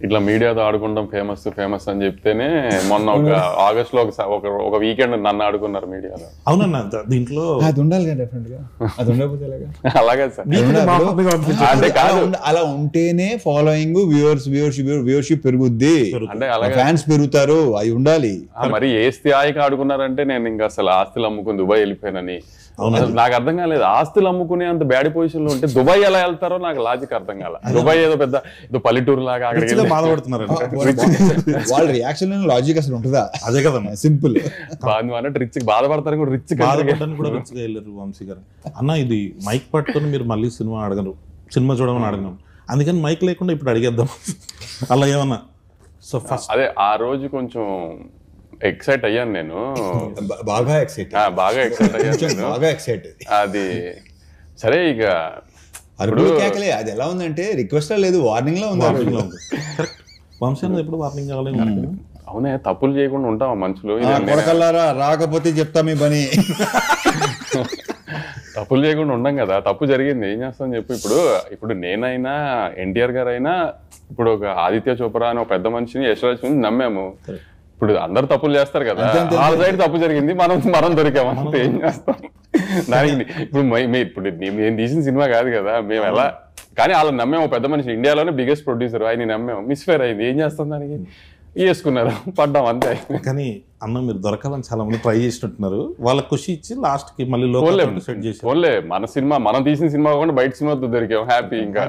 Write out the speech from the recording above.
ఇట్లా మీడియాతో ఆడుకుంటాం ఫేమస్ ఫేమస్ అని చెప్తేనే మొన్న ఒక ఆగస్ట్ లో ఒక వీకెండ్ నన్ను ఆడుకున్నారు మీడియాలో. అవునన్నా దీంట్లో అది ఉండాలి కదా డెఫినెట్ గా, అది ఉండకపోతే అలాగే సార్. అంటే అలా ఉంటేనే ఫాలోయింగ్ వ్యూవర్షిప్ పెరుగుద్ది, అంటే అలాగే ఫ్యాన్స్ పెరుగుతారు, అవి ఉండాలి. మరి ఏ స్థాయికి ఆడుకున్నారంటే నేను ఇంకా అసలు ఆస్తులు అమ్ముకుని దుబాయ్ వెళ్ళిపోయానని. నాకు అర్థం కాలేదు, ఆస్తులు అమ్ముకునే అంత బ్యాడ్ పొజిషన్ లో ఉంటే దుబాయ్ ఎలా వెళ్తారో నాకు లాజిక్ అర్థం కాల. దుబాయ్ ఏదో పెద్ద ఏదో పల్లెటూరు లాగా అక్కడికి బాధపడుతున్నారు. వాళ్ళ రియాక్షన్ లాజిక్ అసలు ఉంటుందా? అదే కదా సింపుల్. అన్నట్టు రిచ్ బాధపడతారు కూడా, రిచ్ బాధపడడానికి కూడా రిచ్గా వెళ్ళారు వంశీ గారు. అన్న ఇది మైక్ పట్టుకొని మీరు మళ్ళీ సినిమా అడగరు, సినిమా చూడమని అడగను, అందుకని మైక్ లేకుండా ఇప్పుడు అడిగేద్దాం అలా ఏమన్నా. సో ఫస్ట్ అదే ఆ రోజు కొంచెం ఎక్సైట్ అయ్యాను నేను, బాగా ఎక్సైట్ అయ్యాను. అది సరే ఇక అరుపులు కేకలే, అది ఎలా ఉందంటే రిక్వెస్ట్ లేదు, వార్నింగ్ లో ఉంది. వంశీ ఎప్పుడు వార్నింగ్ కావాలి? అవునే, తప్పులు చేయకుండా ఉంటావా మనుషులు? కొడకల్లారా రాకపోతే చెప్తా మీ పని. తప్పులు చేయకుండా ఉండం కదా, తప్పు జరిగింది ఏం చేస్తాం చెప్పు. ఇప్పుడు నేనైనా ఎన్టీఆర్ గారు అయినా ఇప్పుడు ఒక ఆదిత్య చోప్రా అని ఒక పెద్ద మనిషిని యశ్వరాజ్ నమ్మాము. ఇప్పుడు అందరు తప్పులు చేస్తారు కదా, వాళ్ళ సైడ్ తప్పు జరిగింది, మనం దొరికామంటే ఏం చేస్తాం దానికి. ఇప్పుడు మేము తీసిన సినిమా కాదు కదా, మేము ఎలా కానీ వాళ్ళని నమ్మాము. పెద్ద మనిషి ఇండియాలోనే బిగ్గెస్ట్ ప్రొడ్యూసర్, ఆయన నమ్మాము, మిస్ఫేర్ అయింది, ఏం చేస్తాం దానికి, వేసుకున్నారు, పడ్డాం అంతే. కానీ అన్న మీరు దొరకాలని చాలా మంది ట్రై చేసినట్టున్నారు, వాళ్ళకి ఖుషి ఇచ్చి లాస్ట్ కి మళ్ళీ సెట్ చేసి మన సినిమా మనం తీసిన సినిమా కాకుండా బయట సినిమాతో దొరికాం, హ్యాపీ ఇంకా.